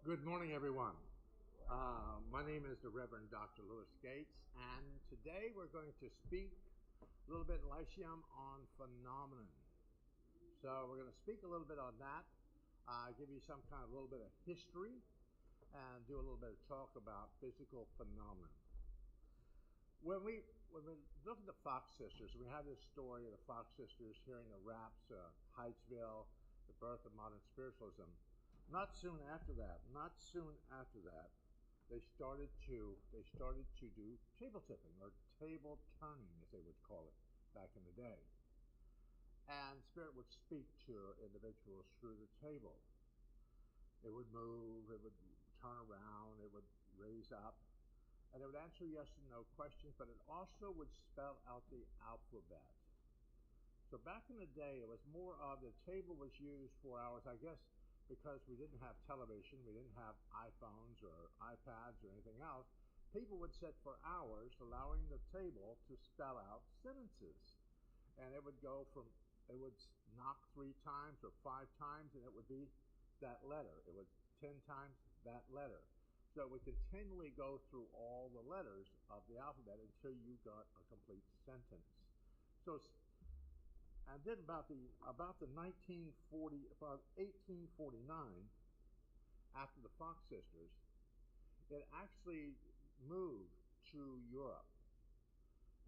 Good morning, everyone. My name is the Reverend Dr. Lewis Gates, and today we're going to speak a little bit Lyceum on phenomenon. So we're going to speak a little bit on that, give you some kind of a little bit of history, and do a little bit of talk about physical phenomenon. When we look at the Fox sisters, we have this story of the Fox sisters hearing the raps, Hydesville, the birth of modern spiritualism. Not soon after that, they started to do table tipping or table turning, as they would call it back in the day. And Spirit would speak to individuals through the table. It would move, it would turn around, it would raise up, and it would answer yes and no questions, but it also would spell out the alphabet. So back in the day, it was more of the table was used for hours, I guess, because we didn't have television, we didn't have iPhones or iPads or anything else. People would sit for hours allowing the table to spell out sentences. And it would knock 3 times or 5 times, and it would be that letter. It would 10 times that letter. So it would continually go through all the letters of the alphabet until you got a complete sentence. And then about 1849, after the Fox sisters, it actually moved to Europe.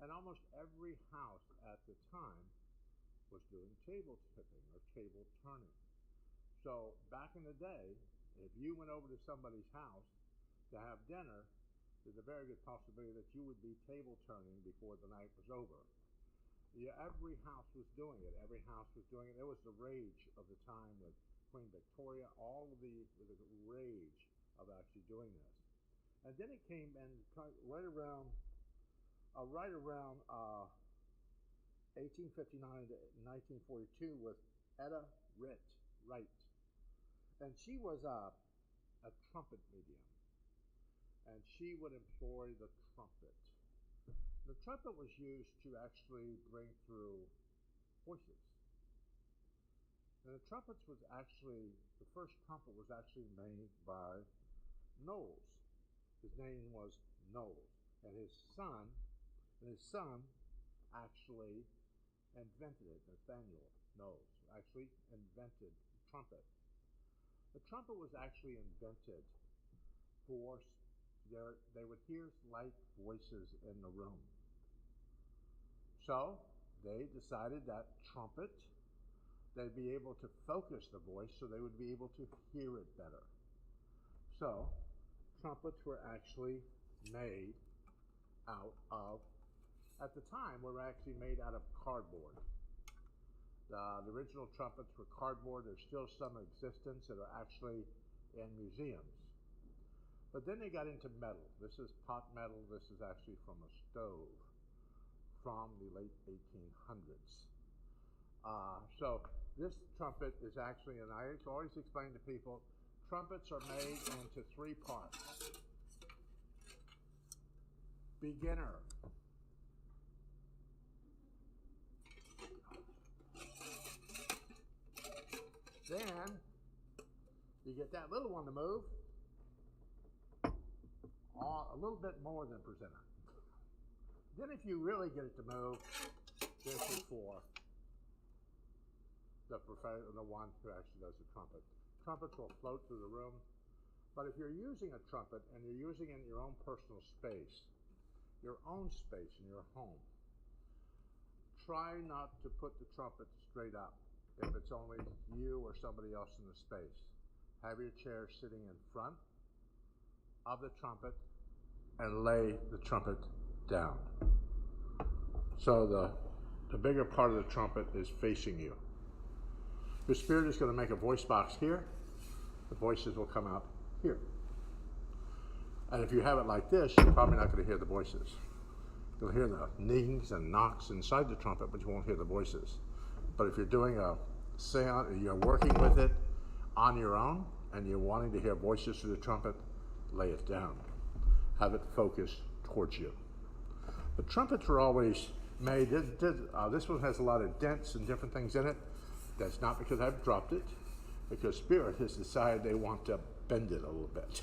And almost every house at the time was doing table tipping or table turning. So back in the day, if you went over to somebody's house to have dinner, there's a very good possibility that you would be table turning before the night was over. Yeah, every house was doing it. It was the rage of the time with Queen Victoria. All of the rage of actually doing this. And then it came in right around 1859 to 1942 with Etta Wright. And she was a trumpet medium. And she would employ the trumpet. The trumpet was used to actually bring through voices. And the first trumpet was actually made by Knowles. His name was Knowles. And his son actually invented it. Nathaniel Knowles actually invented the trumpet. The trumpet was actually invented for they would hear light voices in the room. So they decided that trumpet, they'd be able to focus the voice so they would be able to hear it better. So trumpets were actually made out of, at the time, were actually made out of cardboard. The original trumpets were cardboard. There's still some existence that are actually in museums. But then they got into metal. This is pot metal. This is actually from a stove from the late 1800s. So this trumpet is actually, and I always explain to people, trumpets are made into 3 parts. Beginner. Then you get that little one to move. A little bit more than presenter. Then if you really get it to move, this is for the one who actually does the trumpet. Trumpets will float through the room, but if you're using a trumpet and you're using it in your own personal space, your own space in your home, try not to put the trumpet straight up if it's only you or somebody else in the space. Have your chair sitting in front of the trumpet and lay the trumpet down. So the bigger part of the trumpet is facing you. Your spirit is going to make a voice box here. The voices will come out here. And if you have it like this, you're probably not going to hear the voices. You'll hear the nings and knocks inside the trumpet, but you won't hear the voices. But if you're doing a seance, you're working with it on your own, and you're wanting to hear voices through the trumpet, lay it down. Have it focus towards you. The trumpets were always made, this one has a lot of dents and different things in it. That's not because I've dropped it, because Spirit has decided they want to bend it a little bit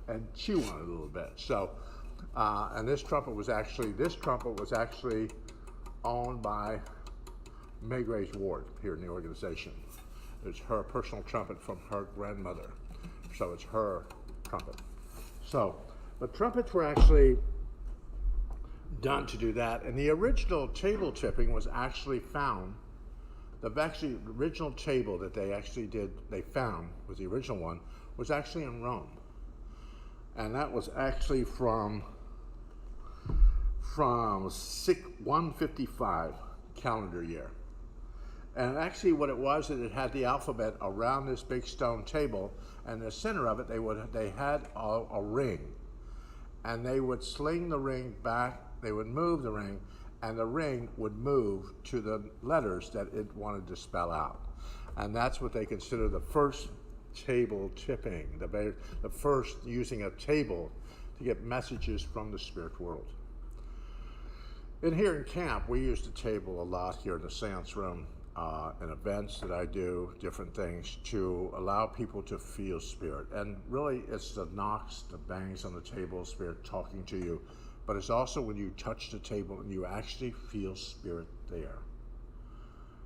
and chew on it a little bit. So, and this trumpet was actually owned by May Grace Ward here in the organization. It's her personal trumpet from her grandmother. So it's her trumpet. So the trumpets were actually done to do that. And the original table tipping was actually found. The original table that they found, was the original one, was actually in Rome. And that was actually from 155 calendar year. And actually what it was, that it had the alphabet around this big stone table, and in the center of it, they had a ring. And they would sling the ring back, they would move the ring, and the ring would move to the letters that it wanted to spell out. And that's what they consider the first table tipping, the first using a table to get messages from the spirit world. And here in camp, we use the table a lot here in the seance room, in events that I do, different things, to allow people to feel spirit. And really, it's the knocks, the bangs on the table, spirit talking to you. But it's also when you touch the table and you actually feel spirit there.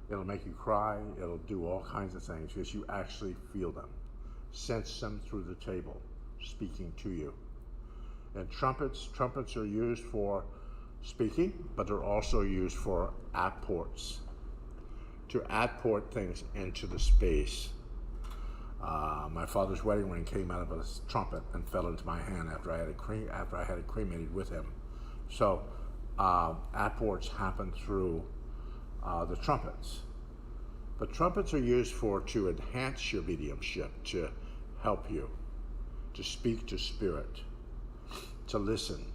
It'll make you cry, it'll do all kinds of things because you actually feel them. Sense them through the table, speaking to you. And trumpets are used for speaking, but they're also used for apports, to apport things into the space. My father's wedding ring came out of a trumpet and fell into my hand after I had it cremated with him. So apports happen through the trumpets. But trumpets are used to enhance your mediumship, to help you, to speak to spirit, to listen.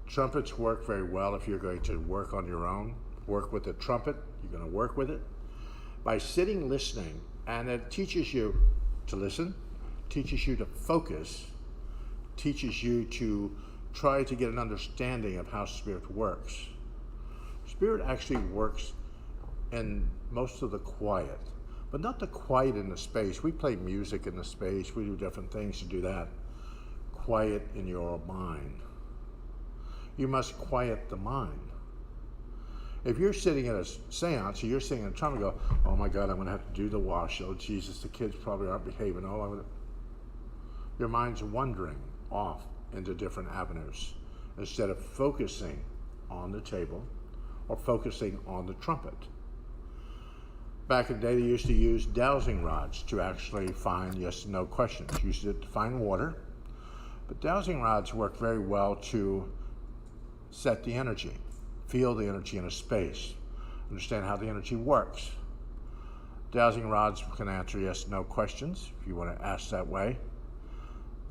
Trumpets work very well if you're going to work on your own. Work with a trumpet, you're going to work with it by sitting listening, and it teaches you to listen, teaches you to focus, teaches you to try to get an understanding of how spirit works. Spirit actually works in most of the quiet, but not the quiet in the space. We play music in the space, we do different things to do that. Quiet in your mind. You must quiet the mind. If you're sitting at a seance, or you're sitting in a trumpet and go, oh my God, I'm going to have to do the wash. Oh Jesus, the kids probably aren't behaving. Your mind's wandering off into different avenues instead of focusing on the table or focusing on the trumpet. Back in the day, they used to use dowsing rods to actually find yes and no questions. Used it to find water, but dowsing rods work very well to set the energy. Feel the energy in a space, understand how the energy works. Dowsing rods can answer yes, no questions if you want to ask that way.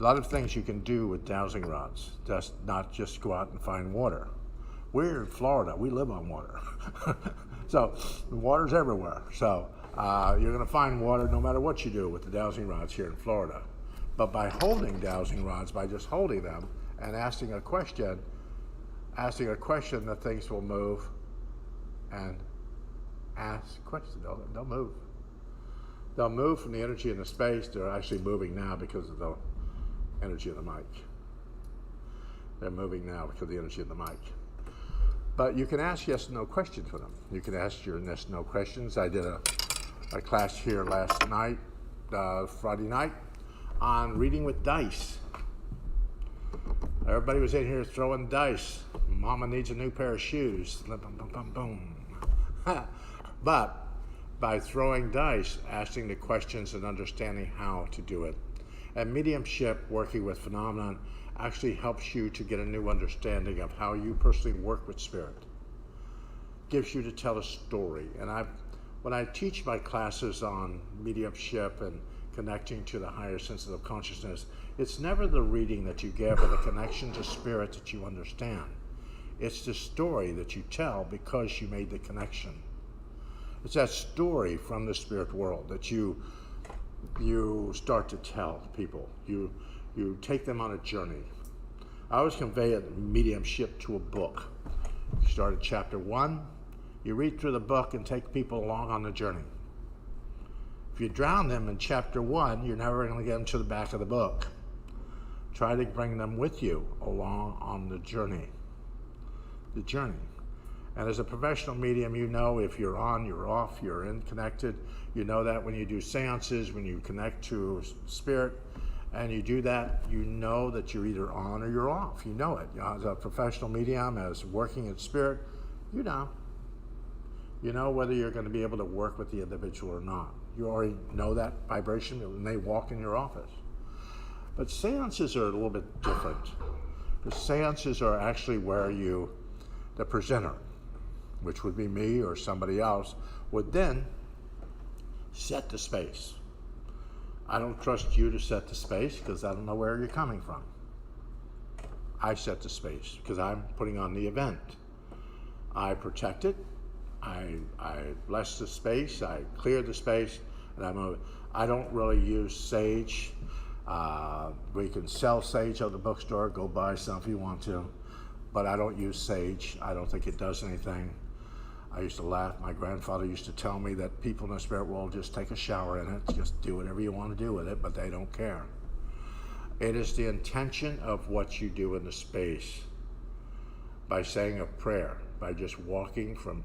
A lot of things you can do with dowsing rods, just not just go out and find water. We're in Florida, we live on water. So water's everywhere. So you're going to find water no matter what you do with the dowsing rods here in Florida. But by holding dowsing rods, by just holding them and asking a question, the things will move and ask questions. They'll move. They'll move from the energy in the space. They're actually moving now because of the energy of the mic. They're moving now because of the energy of the mic. But you can ask yes and no questions for them. You can ask your yes and no questions. I did a class here last night, Friday night, on reading with dice. Everybody was in here throwing dice. Mama needs a new pair of shoes. Boom, boom, boom, boom. But by throwing dice, asking the questions and understanding how to do it. And mediumship, working with phenomenon, actually helps you to get a new understanding of how you personally work with spirit. Gives you to tell a story. And when I teach my classes on mediumship and connecting to the higher senses of consciousness, it's never the reading that you give or the connection to spirit that you understand. It's the story that you tell because you made the connection. It's that story from the spirit world that you start to tell people. You take them on a journey. I always convey a mediumship to a book. You start at chapter 1, you read through the book and take people along on the journey. If you drown them in chapter 1, you're never going to get them to the back of the book. Try to bring them with you along on the journey. The journey. And as a professional medium, you know if you're on, you're off, you're in, connected. You know that when you do seances, when you connect to spirit, and you do that, you know that you're either on or you're off. You know it. You know, as a professional medium, as working in spirit, you know. You know whether you're going to be able to work with the individual or not. You already know that vibration when they walk in your office. But seances are a little bit different. The seances are actually where you, the presenter, which would be me or somebody else, would then set the space. I don't trust you to set the space because I don't know where you're coming from. I set the space because I'm putting on the event. I protect it. I bless the space. I clear the space, and I move it. I don't really use sage. We can sell sage at the bookstore. Go buy some if you want to, but I don't use sage. I don't think it does anything. I used to laugh. My grandfather used to tell me that people in the spirit world just take a shower in it, just do whatever you want to do with it, but they don't care. It is the intention of what you do in the space by saying a prayer, by just walking from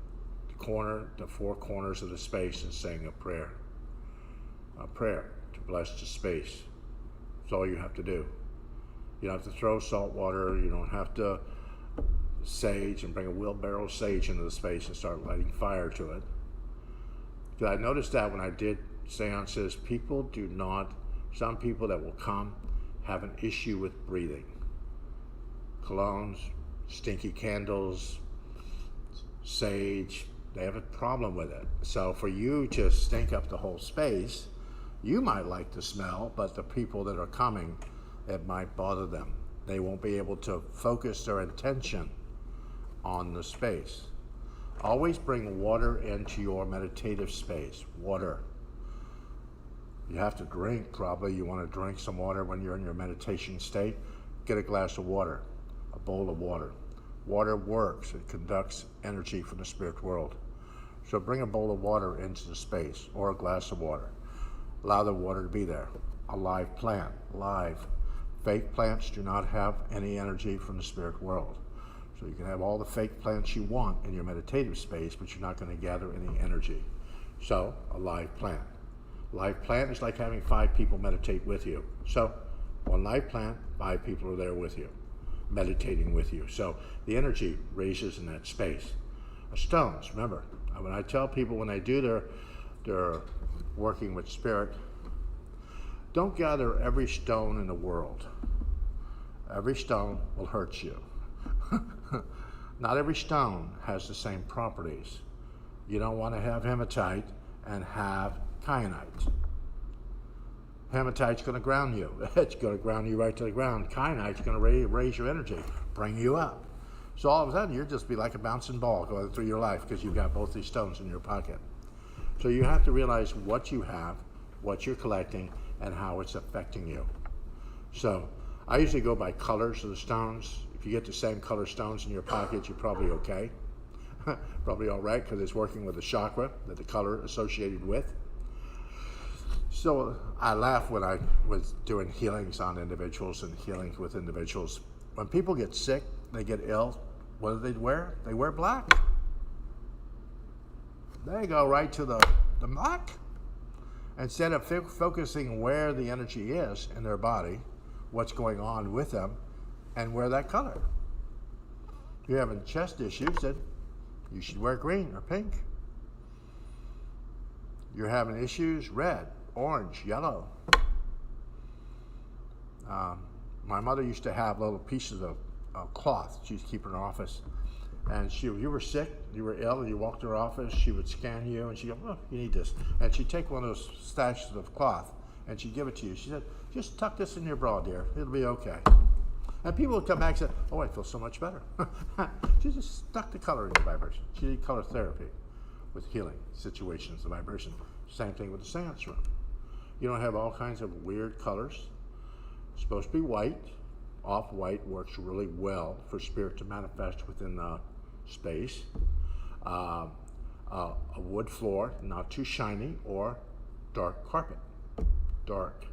the corner to four corners of the space and saying a prayer to bless the space. That's all you have to do. You don't have to throw salt water. You don't have to sage and bring a wheelbarrow of sage into the space and start lighting fire to it. Because I noticed that when I did seances, some people that will come have an issue with breathing. Colognes, stinky candles, sage, they have a problem with it. So for you to stink up the whole space, you might like the smell, but the people that are coming, it might bother them. They won't be able to focus their attention on the space. Always bring water into your meditative space. Water. You have to drink, probably. You want to drink some water when you're in your meditation state. Get a glass of water, a bowl of water. Water works. It conducts energy from the spirit world. So bring a bowl of water into the space or a glass of water. Allow the water to be there. A live plant. Live. Fake plants do not have any energy from the spirit world. So you can have all the fake plants you want in your meditative space, but you're not going to gather any energy. So, a live plant. Live plant is like having 5 people meditate with you. So, one live plant, 5 people are there with you, meditating with you. So, the energy raises in that space. Stones, remember, when I tell people when they do their working with spirit, don't gather every stone in the world. Every stone will hurt you. Not every stone has the same properties. You don't want to have hematite and have kyanite. Hematite's going to ground you. It's going to ground you right to the ground. Kyanite's going to raise your energy, bring you up. So all of a sudden, you'll just be like a bouncing ball going through your life because you've got both these stones in your pocket. So you have to realize what you have, what you're collecting, and how it's affecting you. So I usually go by colors of the stones. If you get the same color stones in your pocket, you're probably okay. Probably all right because it's working with the chakra that the color associated with. So I laugh when I was doing healings on individuals and healings with individuals. When people get sick, they get ill, what do they wear? They wear black. They go right to the black. Instead of focusing where the energy is in their body, what's going on with them, and wear that color. If you're having chest issues, then you should wear green or pink. You're having issues, red, orange, yellow. My mother used to have little pieces of cloth she used to keep in her office. And you were sick, you were ill, and you walked to her office, she would scan you, and she'd go, oh, you need this. And she'd take one of those stashes of cloth, and she'd give it to you. She said, just tuck this in your bra, dear. It'll be okay. And people would come back and say, oh, I feel so much better. She just stuck the color in your vibration. She did color therapy with healing situations, the vibration. Same thing with the seance room. You don't have all kinds of weird colors. It's supposed to be white. Off-white works really well for spirit to manifest within the space. A wood floor, not too shiny, or dark carpet. Dark.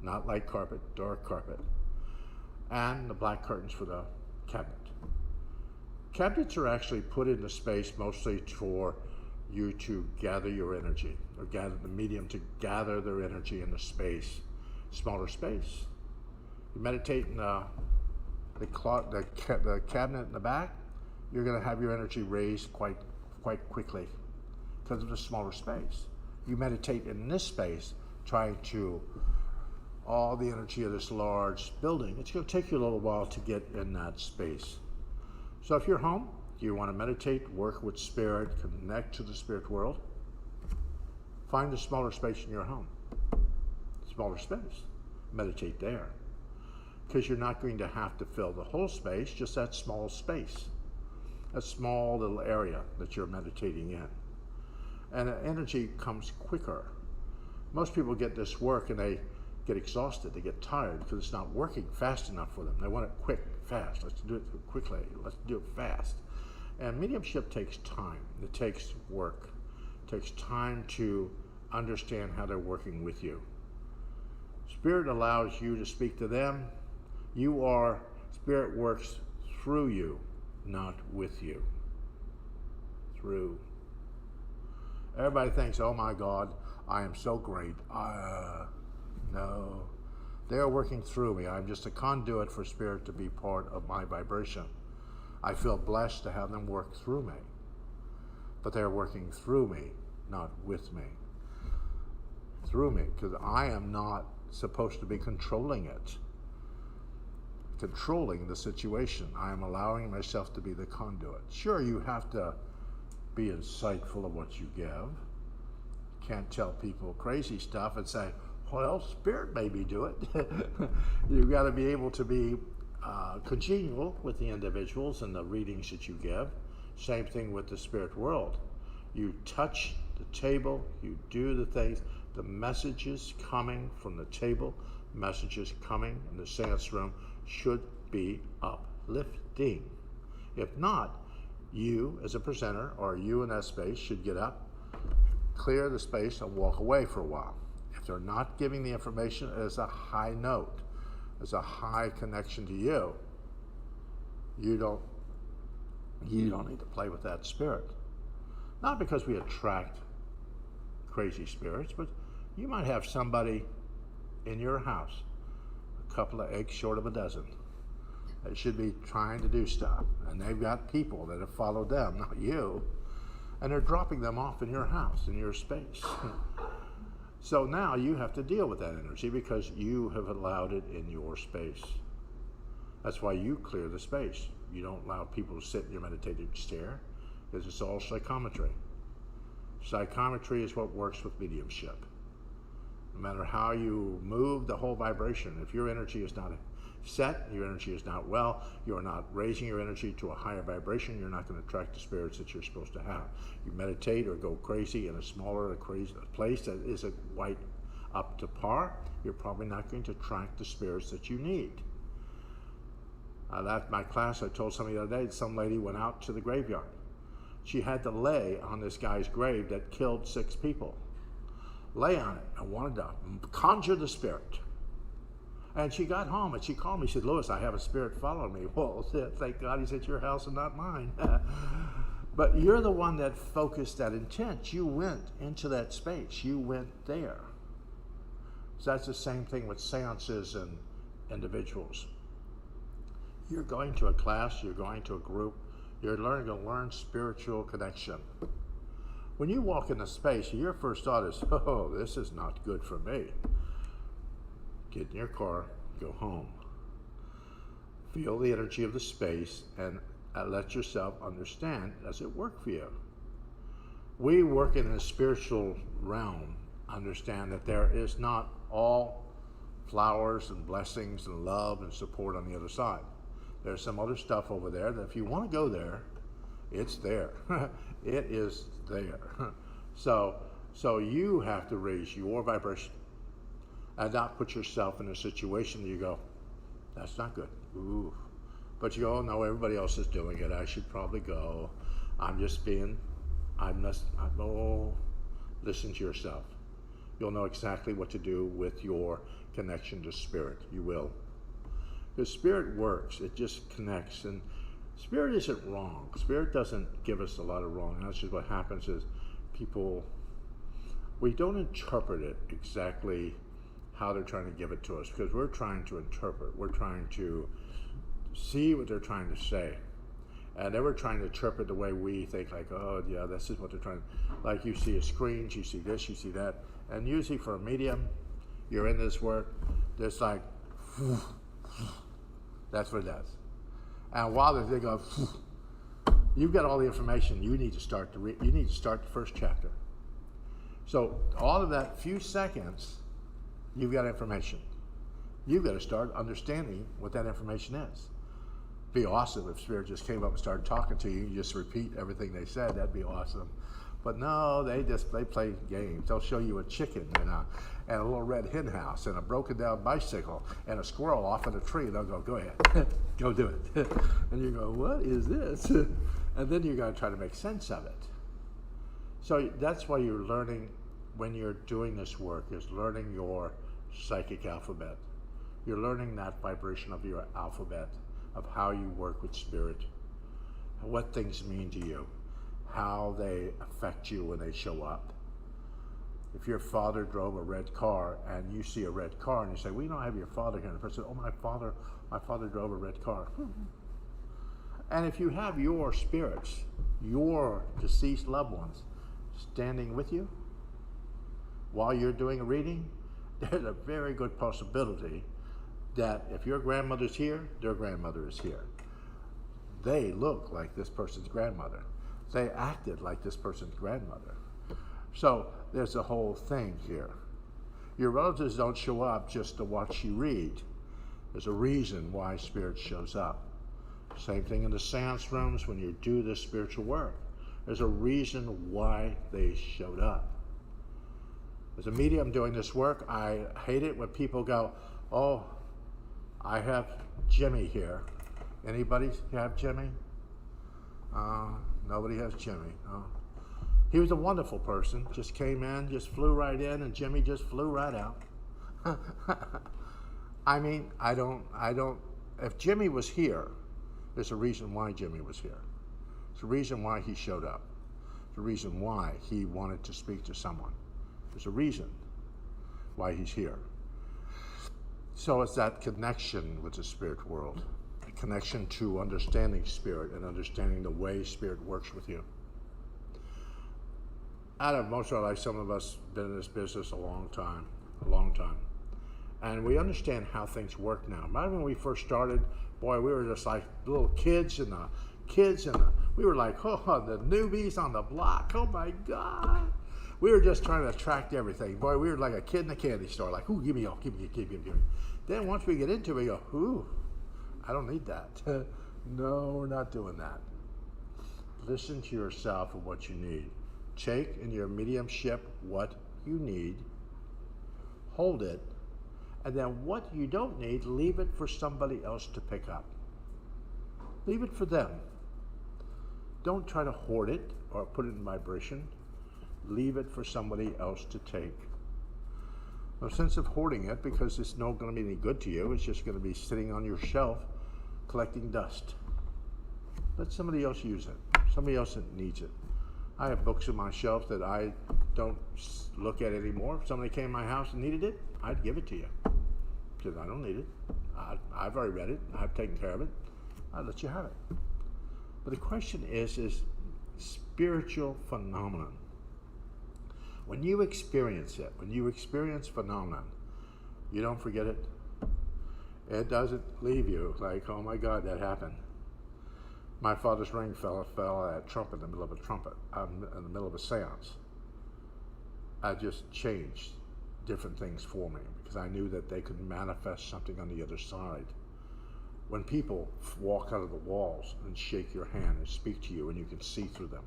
Not light carpet, dark carpet. And the black curtains for the cabinet. Cabinets are actually put into space mostly for you to gather your energy, or gather the medium to gather their energy in the space, smaller space. You meditate in the cabinet in the back, you're going to have your energy raised quite quickly because of the smaller space. You meditate in this space, trying to all the energy of this large building. It's going to take you a little while to get in that space. So if you're home, you want to meditate, work with spirit, connect to the spirit world, find a smaller space in your home. Smaller space. Meditate there. Because you're not going to have to fill the whole space, just that small space. A small little area that you're meditating in. And energy comes quicker. Most people get this work and they get exhausted, they get tired because it's not working fast enough for them. They want it quick, fast. Let's do it quickly. Let's do it fast. And mediumship takes time. It takes work. It takes time to understand how they're working with you. Spirit allows you to speak to them. Spirit works through you, not with you. Through. Everybody thinks, oh my God, I am so great. No. They are working through me. I'm just a conduit for spirit to be part of my vibration. I feel blessed to have them work through me. But they're working through me, not with me. Through me, because I am not supposed to be controlling it. Controlling the situation. I am allowing myself to be the conduit. Sure, you have to be insightful of what you give. You can't tell people crazy stuff and say, well, spirit made me do it. You've got to be able to be congenial with the individuals and the readings that you give. Same thing with the spirit world. You touch the table, you do the things, the messages coming from the table, messages coming in the seance room should be uplifting. If not, you as a presenter or you in that space should get up, clear the space and walk away for a while. If they're not giving the information as a high note, as a high connection to you, you don't need to play with that spirit. Not because we attract crazy spirits, but you might have somebody in your house, a couple of eggs short of a dozen. They should be trying to do stuff, and they've got people that have followed them, not you, and they're dropping them off in your house, in your space. So now you have to deal with that energy because you have allowed it in your space. That's why you clear the space. You don't allow people to sit in your meditative chair because it's all psychometry. Psychometry is what works with mediumship. No matter how you move the whole vibration, if your energy is not set, your energy is not well, you're not raising your energy to a higher vibration, you're not going to attract the spirits that you're supposed to have. You meditate or go crazy in a smaller crazy place that isn't quite up to par, you're probably not going to attract the spirits that you need. At my class, I told somebody the other day, some lady went out to the graveyard. She had to lay on this guy's grave that killed 6 people. Lay on it. I wanted to conjure the spirit. And she got home and she called me. She said, Louis, I have a spirit following me. Well, thank God he's at your house and not mine. But you're the one that focused that intent. You went into that space. You went there. So that's the same thing with seances and individuals. You're going to a class, you're going to a group, you're learning to learn spiritual connection. When you walk in a space, your first thought is, oh, this is not good for me. Get in your car, go home. Feel the energy of the space and let yourself understand, does it work for you? We work in a spiritual realm, understand that there is not all flowers and blessings and love and support on the other side. There's some other stuff over there that if you want to go there, it's there. It is there. So you have to raise your vibration and not put yourself in a situation that you go, that's not good. Ooh. But you all know everybody else is doing it. I should probably go. Listen to yourself. You'll know exactly what to do with your connection to spirit. You will. Because spirit works. It just connects. And spirit isn't wrong. Spirit doesn't give us a lot of wrong. That's just what happens is people, we don't interpret it exactly how they're trying to give it to us, because we're trying to interpret. We're trying to see what they're trying to say. And they were trying to interpret the way we think, like, oh, yeah, this is what they're trying to, like you see a screen, you see this, you see that. And usually for a medium, you're in this work, there's like, that's what it does. And while they go, you've got all the information. You need to start to read. You need to start the first chapter. So all of that few seconds, you've got information. You've got to start understanding what that information is. Be awesome if Spirit just came up and started talking to you. You just repeat everything they said. That'd be awesome. But no, they play games. They'll show you a chicken and a little red hen house and a broken down bicycle and a squirrel off in a tree. They'll go ahead, go do it. And you go, what is this? And then you got to try to make sense of it. So that's why you're learning when you're doing this work, is learning your psychic alphabet. You're learning that vibration of your alphabet, of how you work with spirit, what things mean to you, how they affect you when they show up. If your father drove a red car and you see a red car and you say, we don't have your father here. And the person says, oh, my father drove a red car. And if you have your spirits, your deceased loved ones, standing with you while you're doing a reading, there's a very good possibility that if your grandmother's here, their grandmother is here. They look like this person's grandmother. They acted like this person's grandmother. So there's a whole thing here. Your relatives don't show up just to watch you read. There's a reason why spirit shows up. Same thing in the seance rooms when you do this spiritual work. There's a reason why they showed up. As a medium doing this work, I hate it when people go, oh, I have Jimmy here. Anybody have Jimmy? Nobody has Jimmy. He was a wonderful person. Just came in, just flew right in, and Jimmy just flew right out. I mean, I don't, if Jimmy was here, there's a reason why Jimmy was here. There's a reason why he showed up. There's a reason why he wanted to speak to someone. There's a reason why he's here. So it's that connection with the spirit world, a connection to understanding spirit and understanding the way spirit works with you. Out of most of our life, some of us have been in this business a long time. And we understand how things work now. Remember when we first started, boy, we were just like little kids and we were like, oh, the newbies on the block, oh my God. We were just trying to attract everything. Boy, we were like a kid in a candy store, like, ooh, give me all, give me. Then once we get into it, we go, ooh, I don't need that. No, we're not doing that. Listen to yourself and what you need. Take in your mediumship what you need, hold it, and then what you don't need, leave it for somebody else to pick up. Leave it for them. Don't try to hoard it or put it in vibration. Leave it for somebody else to take. No sense of hoarding it, because it's not going to be any good to you. It's just going to be sitting on your shelf collecting dust. Let somebody else use it. Somebody else that needs it. I have books on my shelf that I don't look at anymore. If somebody came to my house and needed it, I'd give it to you. Because I don't need it. I've already read it. I've taken care of it. I'd let you have it. But the question is spiritual phenomenon. When you experience it, when you experience phenomenon, you don't forget it. It doesn't leave you like, oh my God, that happened. My father's ring fell at a trumpet in the middle of a trumpet, in the middle of a seance. I just changed different things for me because I knew that they could manifest something on the other side. When people walk out of the walls and shake your hand and speak to you and you can see through them.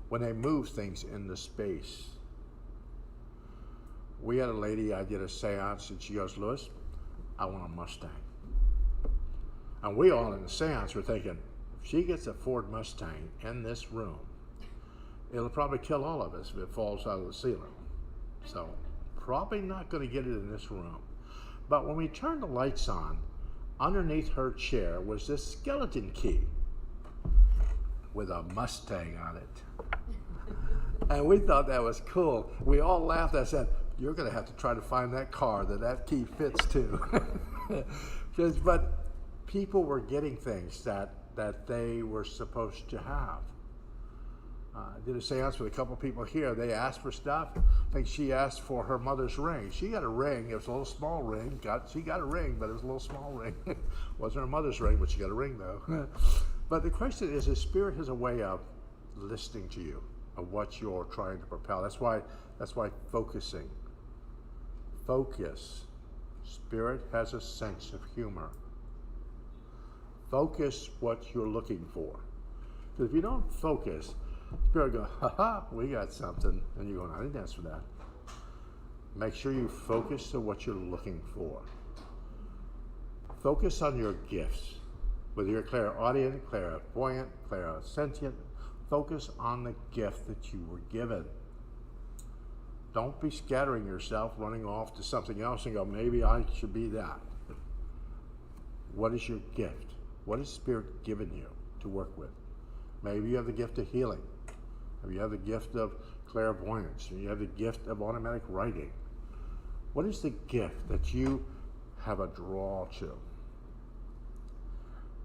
When they move things in the space. We had a lady, I did a seance, and she goes, Louis, I want a Mustang. And we all in the seance were thinking, if she gets a Ford Mustang in this room, it'll probably kill all of us if it falls out of the ceiling. So probably not going to get it in this room. But when we turned the lights on, underneath her chair was this skeleton key with a Mustang on it. And we thought that was cool. We all laughed. I said, you're going to have to try to find that car that key fits to. But people were getting things that they were supposed to have. I did a seance with a couple people here. They asked for stuff. I think she asked for her mother's ring. She got a ring. It was a little small ring. She got a ring, but it was a little small ring. Wasn't her mother's ring, but she got a ring though. But the question is, Spirit has a way of listening to you, of what you're trying to propel. That's why focusing. Focus. Spirit has a sense of humor. Focus what you're looking for. Because if you don't focus, Spirit goes, ha, we got something. And you're going, I didn't ask for that. Make sure you focus on what you're looking for. Focus on your gifts. Whether you're clairaudient, clairvoyant, clairsentient, focus on the gift that you were given. Don't be scattering yourself, running off to something else and go, maybe I should be that. What is your gift? What has Spirit given you to work with? Maybe you have the gift of healing. Maybe you have the gift of clairvoyance. Maybe you have the gift of automatic writing. What is the gift that you have a draw to?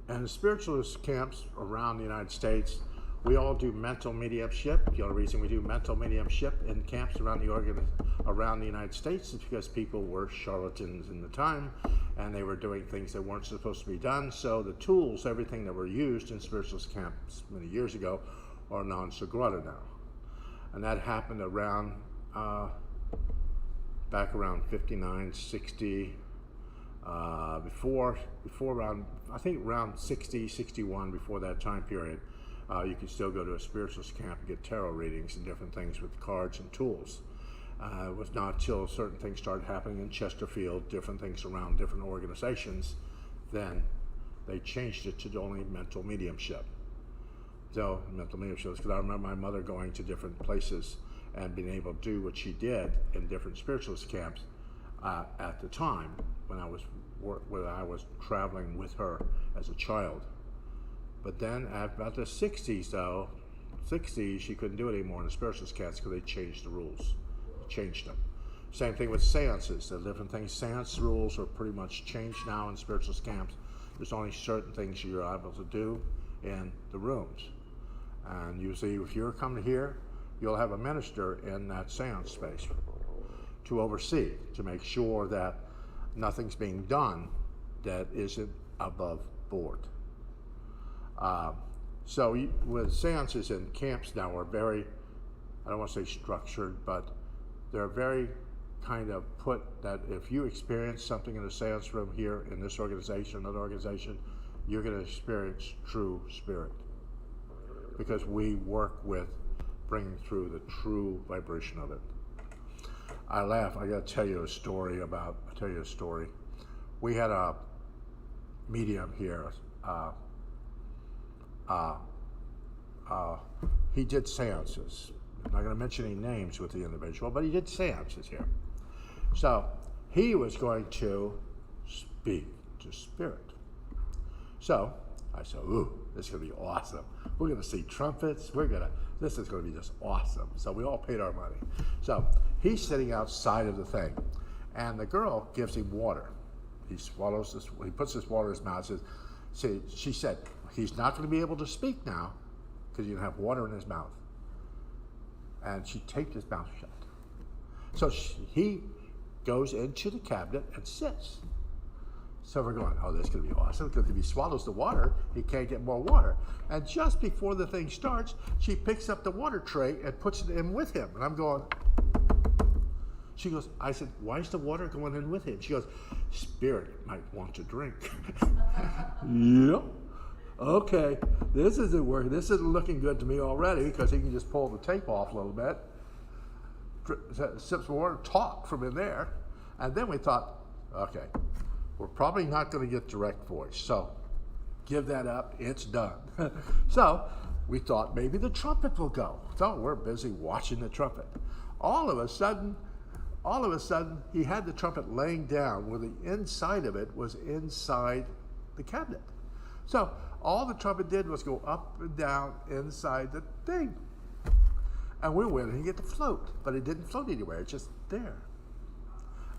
And the spiritualist camps around the United States, we all do mental mediumship. The only reason we do mental mediumship in camps around the United States is because people were charlatans in the time, and they were doing things that weren't supposed to be done. So the tools, everything that were used in spiritualist camps many years ago, are non segrata now. And that happened around, back around 59, 60, before around, I think around 60, 61, before that time period. You could still go to a spiritualist camp and get tarot readings and different things with cards and tools. It was not till certain things started happening in Chesterfield, different things around different organizations, then they changed it to only mental mediumship. So mental mediumship, because I remember my mother going to different places and being able to do what she did in different spiritualist camps at the time when I was traveling with her as a child. But then at about the 60s, though, she couldn't do it anymore in the spiritualist camps because they changed the rules. Changed them. Same thing with seances. The different things. Seance rules are pretty much changed now in spiritualist camps. There's only certain things you're able to do in the rooms. And usually if you're coming here, you'll have a minister in that seance space to oversee, to make sure that nothing's being done that isn't above board. So with seances in camps now are very, I don't want to say structured, but they're very kind of put that if you experience something in a seance room here in this organization, another organization, you're going to experience true spirit. Because we work with bringing through the true vibration of it. I laugh. I got to tell you a story. We had a medium here. He did seances. I'm not going to mention any names with the individual, but he did seances here. So he was going to speak to spirit. So I said, ooh, this is going to be awesome. We're going to see trumpets. This is going to be just awesome. So we all paid our money. So he's sitting outside of the thing, and the girl gives him water. He swallows this, he puts this water in his mouth. She said, he's not going to be able to speak now because you have water in his mouth. And she taped his mouth shut. So he goes into the cabinet and sits. So we're going, oh, this is going to be awesome, because if he swallows the water, he can't get more water. And just before the thing starts, she picks up the water tray and puts it in with him. And I'm going, she goes, I said, why is the water going in with him? She goes, spirit might want to drink. Yep. Okay, this isn't working. This isn't looking good to me already, because he can just pull the tape off a little bit, sips water, talk from in there. And then we thought, okay, we're probably not going to get direct voice, so give that up, it's done. So we thought maybe the trumpet will go. So we're busy watching the trumpet. All of a sudden, all of a sudden, he had the trumpet laying down where the inside of it was inside the cabinet. So all the trumpet did was go up and down inside the thing. And we went and get to float, but it didn't float anywhere, it's just there.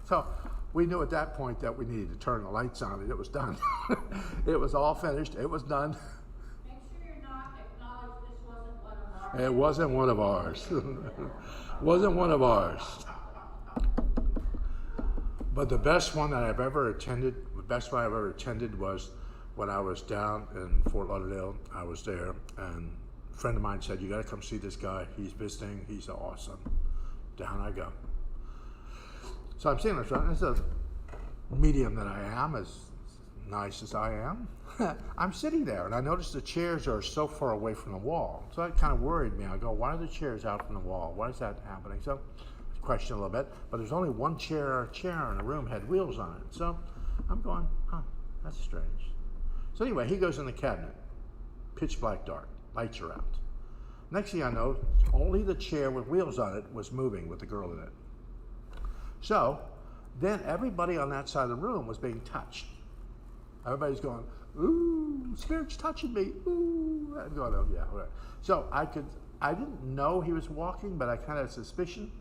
So we knew at that point that we needed to turn the lights on, and it was done. It was all finished, it was done. Make sure you're not acknowledged this wasn't one of ours. It wasn't one of ours. Wasn't one of ours. But the best one that I've ever attended, was when I was down in Fort Lauderdale. I was there, and a friend of mine said, "You got to come see this guy. He's visiting. He's awesome." Down I go. So I'm sitting there, it's a medium that I am, as nice as I am. I'm sitting there, and I noticed the chairs are so far away from the wall. So that kind of worried me. I go, why are the chairs out from the wall? Why is that happening? So I questioned a little bit, but there's only one chair in the room had wheels on it. So I'm going, that's strange. So anyway, he goes in the cabinet, pitch black dark, lights are out. Next thing I know, only the chair with wheels on it was moving with the girl in it. So then everybody on that side of the room was being touched. Everybody's going, ooh, Spirit's touching me, ooh. I'm going, oh yeah, all right. So I didn't know he was walking, but I kind of had a suspicion.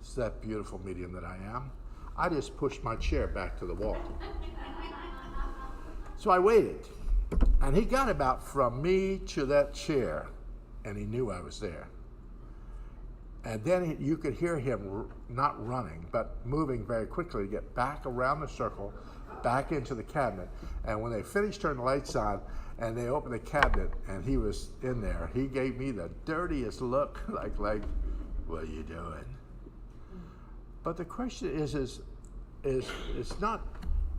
It's that beautiful medium that I am. I just pushed my chair back to the wall. So I waited, and he got about from me to that chair, and he knew I was there. And then you could hear him not running, but moving very quickly to get back around the circle, back into the cabinet. And when they finished turning the lights on, and they opened the cabinet, and he was in there, he gave me the dirtiest look, like, what are you doing? But the question is it's not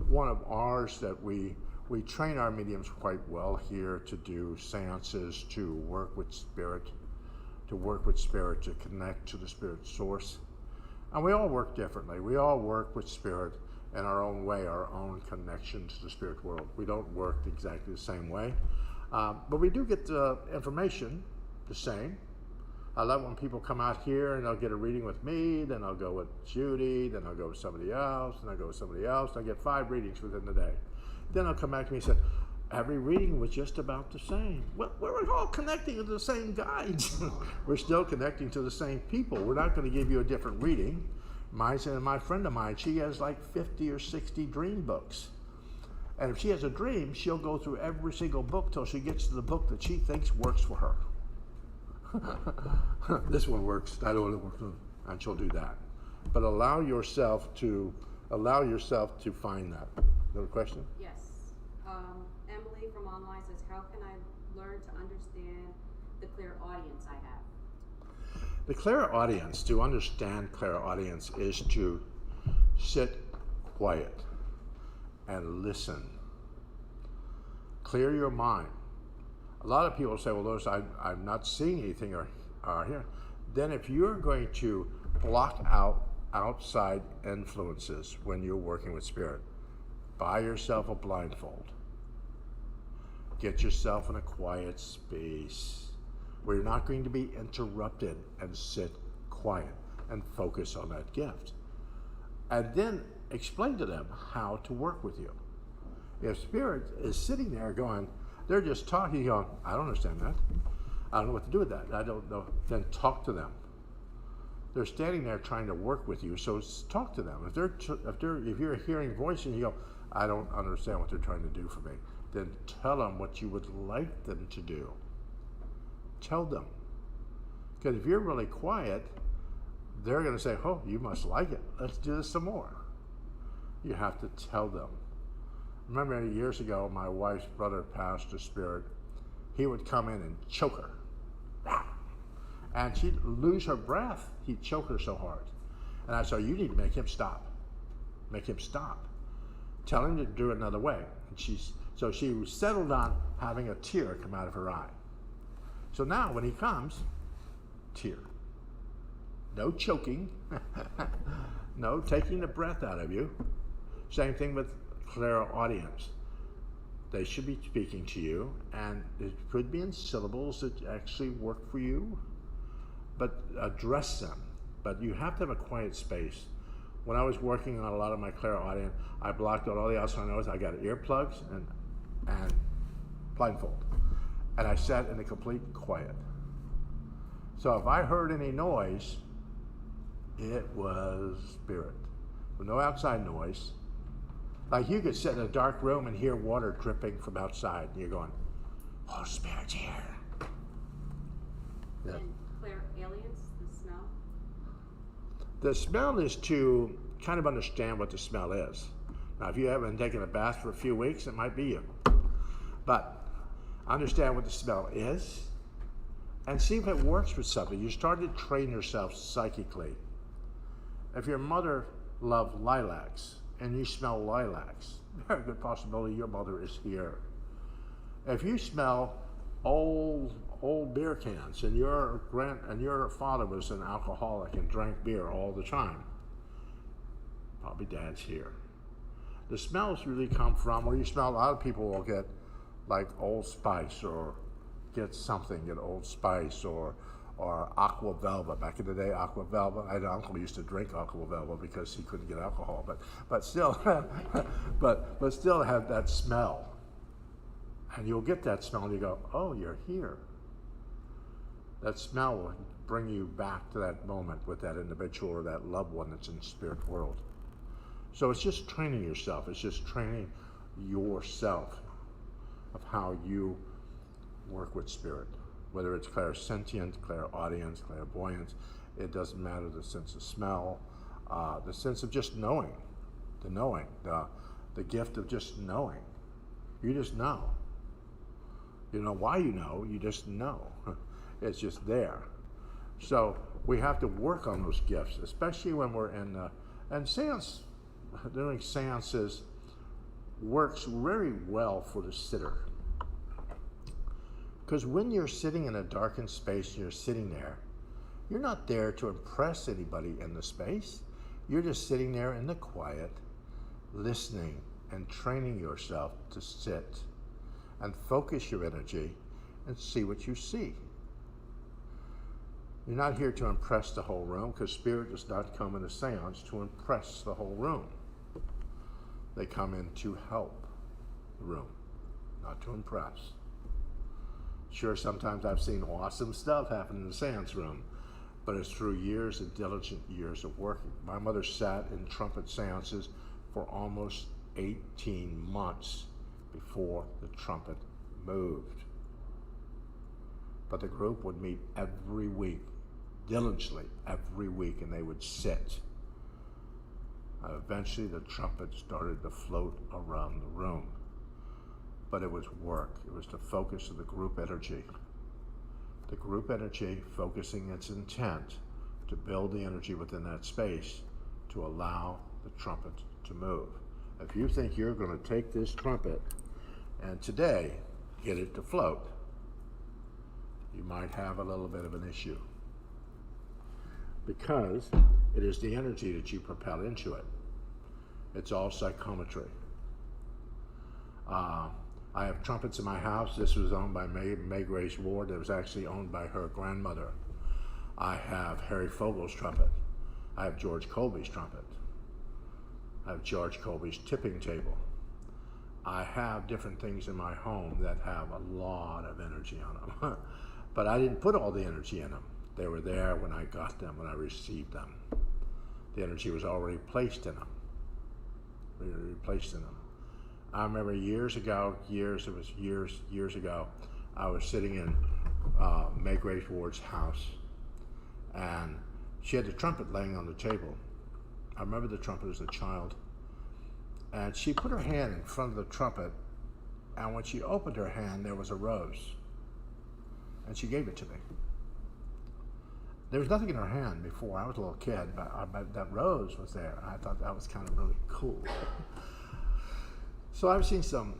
one of ours that we train our mediums quite well here to do seances, to work with spirit, to connect to the spirit source. And we all work differently. We all work with spirit in our own way, our own connection to the spirit world. We don't work exactly the same way, but we do get the information the same. I love when people come out here and they'll get a reading with me, then I'll go with Judy, then I'll go with somebody else, then I'll go with somebody else. I get 5 readings within the day. Then they'll come back to me and say, every reading was just about the same. Well, we're all connecting to the same guides. We're still connecting to the same people. We're not going to give you a different reading. My friend of mine, she has like 50 or 60 dream books. And if she has a dream, she'll go through every single book till she gets to the book that she thinks works for her. This one works, I don't want to work, and she'll do that. But allow yourself to find that. Another question? Yes. Emily from online says, how can I learn to understand the clairaudience I have? The clairaudience, to understand clairaudience, is to sit quiet and listen. Clear your mind. A lot of people say, well, notice I'm not seeing anything or here. Then if you're going to block out outside influences when you're working with spirit, buy yourself a blindfold. Get yourself in a quiet space where you're not going to be interrupted, and sit quiet and focus on that gift. And then explain to them how to work with you. If spirit is sitting there going, they're just talking, going, I don't understand that. I don't know what to do with that. I don't know. Then talk to them. They're standing there trying to work with you, so talk to them. If you're hearing voices and you go, I don't understand what they're trying to do for me, then tell them what you would like them to do. Tell them. Because if you're really quiet, they're going to say, oh, you must like it. Let's do this some more. You have to tell them. Remember years ago, my wife's brother passed to spirit. He would come in and choke her. And she'd lose her breath. He'd choke her so hard. And I said, you need to make him stop. Make him stop. Tell him to do it another way. And so she settled on having a tear come out of her eye. So now when he comes, tear. No choking. No taking the breath out of you. Same thing with clairaudience. They should be speaking to you, and it could be in syllables that actually work for you, but address them. But you have to have a quiet space when I was working on a lot of my clairaudient, I blocked out all the outside noise. I got earplugs and blindfold. And I sat in a complete quiet. So if I heard any noise, it was spirit. With no outside noise. Like you could sit in a dark room and hear water dripping from outside, and you're going, oh, spirit's here. Yeah. And clear aliens, the smell? The smell is to kind of understand what the smell is. Now, if you haven't taken a bath for a few weeks, it might be you. But understand what the smell is and see if it works with something. You start to train yourself psychically. If your mother loved lilacs and you smell lilacs, very good possibility your mother is here. If you smell old beer cans and your father was an alcoholic and drank beer all the time, probably dad's here. The smells really come from where you smell. A lot of people will get like Old Spice or get Old Spice or Aqua Velva. Back in the day, Aqua Velva. I had an uncle who used to drink Aqua Velva because he couldn't get alcohol, but still, but still had that smell. And you'll get that smell and you go, oh, you're here. That smell will bring you back to that moment with that individual or that loved one that's in the spirit world. So it's just training yourself. It's just training yourself of how you work with spirit. Whether it's clairsentient, clairaudience, clairvoyance, it doesn't matter. The sense of smell, the sense of just knowing, the gift of just knowing. You just know. You know why you know, you just know. It's just there. So we have to work on those gifts, especially when we're in, and seance, doing seances works very well for the sitter. Because when you're sitting in a darkened space and you're sitting there, you're not there to impress anybody in the space. You're just sitting there in the quiet, listening and training yourself to sit and focus your energy and see what you see. You're not here to impress the whole room, because spirit does not come in a seance to impress the whole room. They come in to help the room, not to impress. Sure, sometimes I've seen awesome stuff happen in the seance room, but it's through years and diligent years of working. My mother sat in trumpet seances for almost 18 months before the trumpet moved. But the group would meet every week, diligently every week, and they would sit. Eventually the trumpet started to float around the room. But it was work. It was the focus of the group energy. The group energy focusing its intent to build the energy within that space to allow the trumpet to move. If you think you're going to take this trumpet and today get it to float, you might have a little bit of an issue, because it is the energy that you propel into it. It's all psychometry. I have trumpets in my house. This was owned by May Grace Ward. It was actually owned by her grandmother. I have Harry Fogel's trumpet. I have George Colby's trumpet. I have George Colby's tipping table. I have different things in my home that have a lot of energy on them. But I didn't put all the energy in them. They were there when I got them, when I received them. The energy was already placed in them. I remember years ago, I was sitting in May Grace Ward's house, and she had the trumpet laying on the table. I remember the trumpet as a child, and she put her hand in front of the trumpet, and when she opened her hand, there was a rose, and she gave it to me. There was nothing in her hand before. I was a little kid, but that rose was there. I thought that was kind of really cool. So I've seen some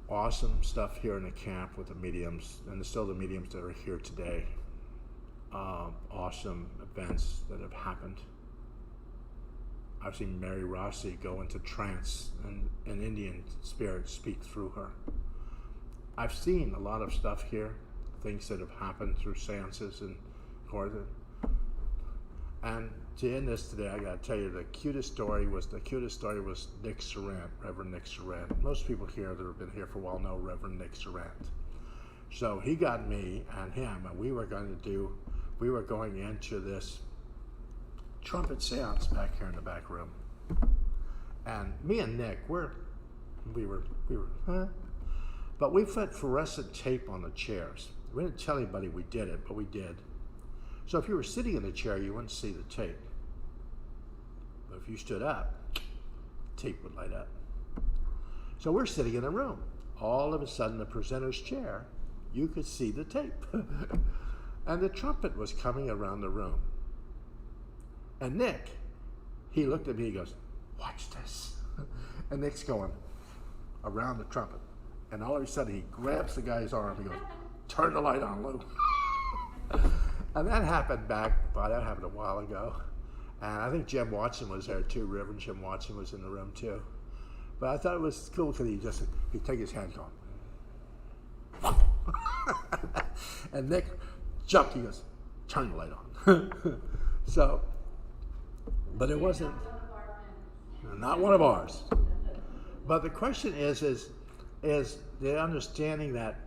awesome stuff here in the camp with the mediums, and there's still the mediums that are here today. Awesome events that have happened. I've seen Mary Rossi go into trance and an Indian spirit speak through her. I've seen a lot of stuff here, things that have happened through seances and courses. And to end this today, I got to tell you the cutest story was Nick Sarant, Reverend Nick Sarant. Most people here that have been here for a while know Reverend Nick Sarant. So he got me and him, and we were going into this trumpet seance back here in the back room. And me and Nick, we were, huh? But we put fluorescent tape on the chairs. We didn't tell anybody we did it, but we did. So if you were sitting in the chair, you wouldn't see the tape. But if you stood up, tape would light up. So we're sitting in the room. All of a sudden, the presenter's chair, you could see the tape. And the trumpet was coming around the room. And Nick, he looked at me, he goes, "Watch this." And Nick's going around the trumpet. And all of a sudden, he grabs the guy's arm, he goes, "Turn the light on, Lou." And that happened a while ago. And I think Jim Watson was there too. Reverend Jim Watson was in the room too. But I thought it was cool because he'd take his hand going. And Nick jumped, he goes, "Turn the light on." So, but it wasn't, not one of ours. But the question is the understanding that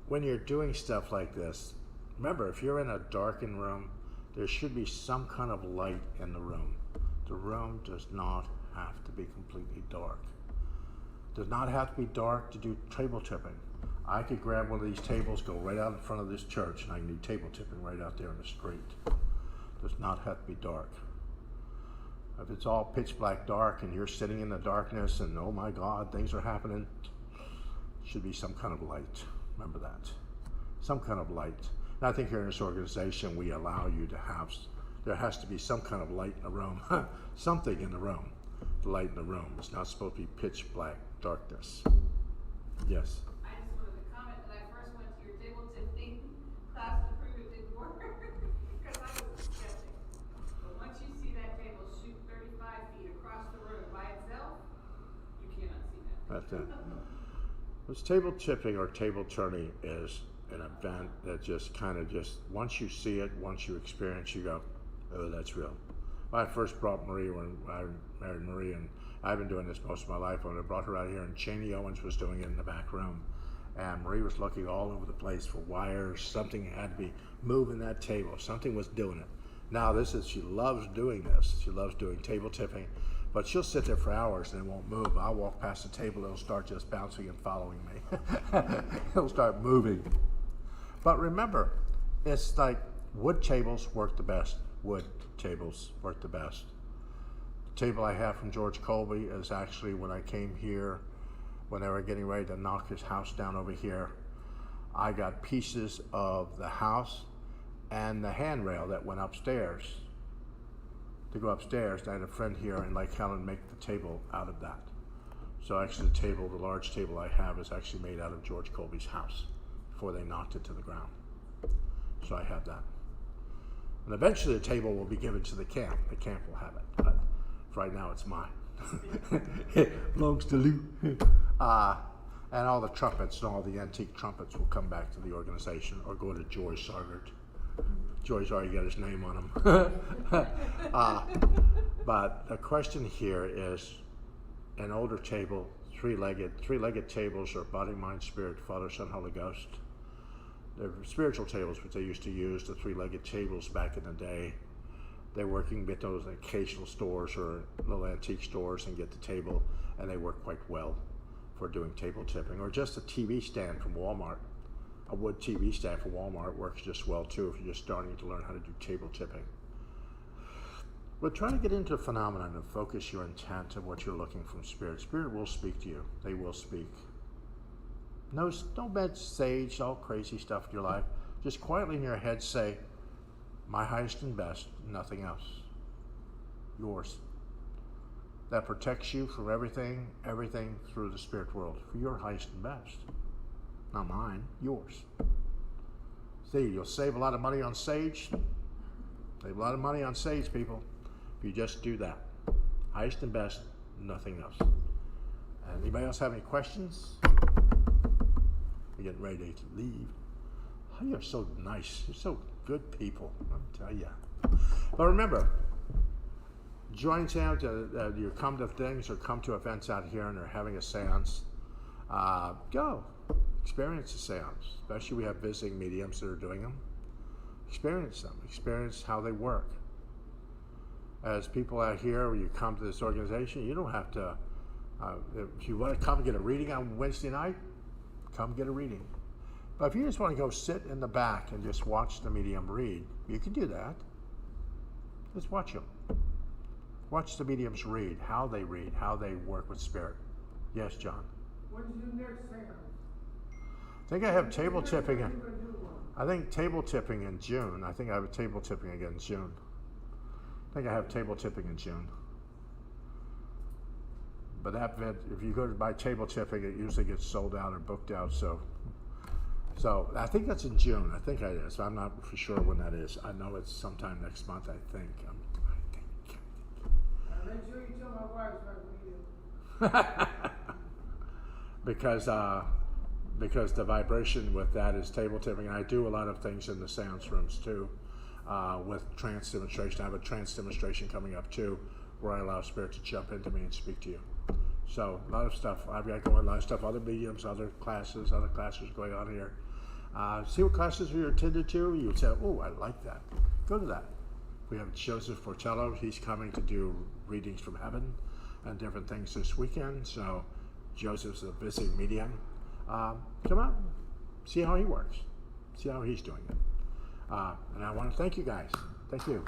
when you're doing stuff like this, remember, if you're in a darkened room, there should be some kind of light in the room. The room does not have to be completely dark. It does not have to be dark to do table tipping. I could grab one of these tables, go right out in front of this church, and I can do table tipping right out there in the street. It does not have to be dark. If it's all pitch black dark and you're sitting in the darkness and oh my God, things are happening, should be some kind of light. Remember that. Some kind of light. And I think here in this organization, we allow you to have, there has to be some kind of light in the room. Something in the room. The light in the room. It's not supposed to be pitch black darkness. Yes? I just wanted to comment that I first went to your table tipping class to prove it didn't work because I was skeptic. But once you see that table shoot 35 feet across the room by itself, you cannot see that. That's it. This table tipping or table turning is an event that just once you see it, once you experience, you go, "Oh, that's real." When I first brought Marie, when I married Marie, and I've been doing this most of my life, when I brought her out here, and Cheney Owens was doing it in the back room, and Marie was looking all over the place for wires. Something had to be moving that table. Something was doing it. Now she loves doing this. She loves doing table tipping, but she'll sit there for hours and it won't move. I'll walk past the table, it'll start just bouncing and following me. It'll start moving. But remember, it's like wood tables work the best. Wood tables work the best. The table I have from George Colby is actually when I came here, when they were getting ready to knock his house down over here, I got pieces of the house and the handrail that went upstairs. To go upstairs, I had a friend here in Lake Helen make the table out of that. So actually the large table I have is actually made out of George Colby's house before they knocked it to the ground. So I have that. And eventually the table will be given to the camp. The camp will have it, but for right now it's mine. It belongs to Lou. And all the trumpets and all the antique trumpets will come back to the organization or go to Joy Sargert. Joy's already got his name on them. But the question here is an older table, three-legged tables are body, mind, spirit, Father, Son, Holy Ghost. They're spiritual tables, which they used to use, the three-legged tables back in the day. They're working with those occasional stores or little antique stores and get the table, and they work quite well for doing table tipping. Or just a TV stand from Walmart. A wood TV stand from Walmart works just well too if you're just starting to learn how to do table tipping. But try to get into a phenomenon and focus your intent of what you're looking from Spirit. Spirit will speak to you. They will speak. No sage, all crazy stuff in your life. Just quietly in your head say, my highest and best, nothing else. Yours. That protects you from everything through the spirit world. For your highest and best. Not mine, yours. See, you'll save a lot of money on sage. Save a lot of money on sage, people, if you just do that. Highest and best, nothing else. And anybody else have any questions? We're getting ready to leave. Oh, you're so nice. You're so Good people, I'll tell you. But remember, join seance. You come to things or come to events out here and they're having a seance. Go. Experience a seance. Especially we have visiting mediums that are doing them. Experience them. Experience how they work. As people out here, when you come to this organization, you don't have to, if you want to come get a reading on Wednesday night, come get a reading. But if you just want to go sit in the back and just watch the medium read, you can do that. Just watch them. Watch the mediums read, how they work with spirit. Yes, John? When's your next seance? I think I have table tipping. I think table tipping in June. I think I have a table tipping again in June. I think I have table tipping in June. But that event, if you go to buy table tipping, it usually gets sold out or booked out. So I think that's in June. I think it is. I'm not for sure when that is. I know it's sometime next month. I think. Make sure you tell my wife so I can meet it. Because the vibration with that is table tipping. And I do a lot of things in the seance rooms too, with trance demonstration. I have a trance demonstration coming up too, where I allow spirit to jump into me and speak to you. So a lot of stuff. I've got going, a lot of stuff. Other mediums, other classes going on here. See what classes you're attended to. You would say, oh, I like that. Go to that. We have Joseph Fortello. He's coming to do readings from heaven and different things this weekend. So Joseph's a visiting medium. Come out, see how he works, see how he's doing it. And I want to thank you guys. Thank you.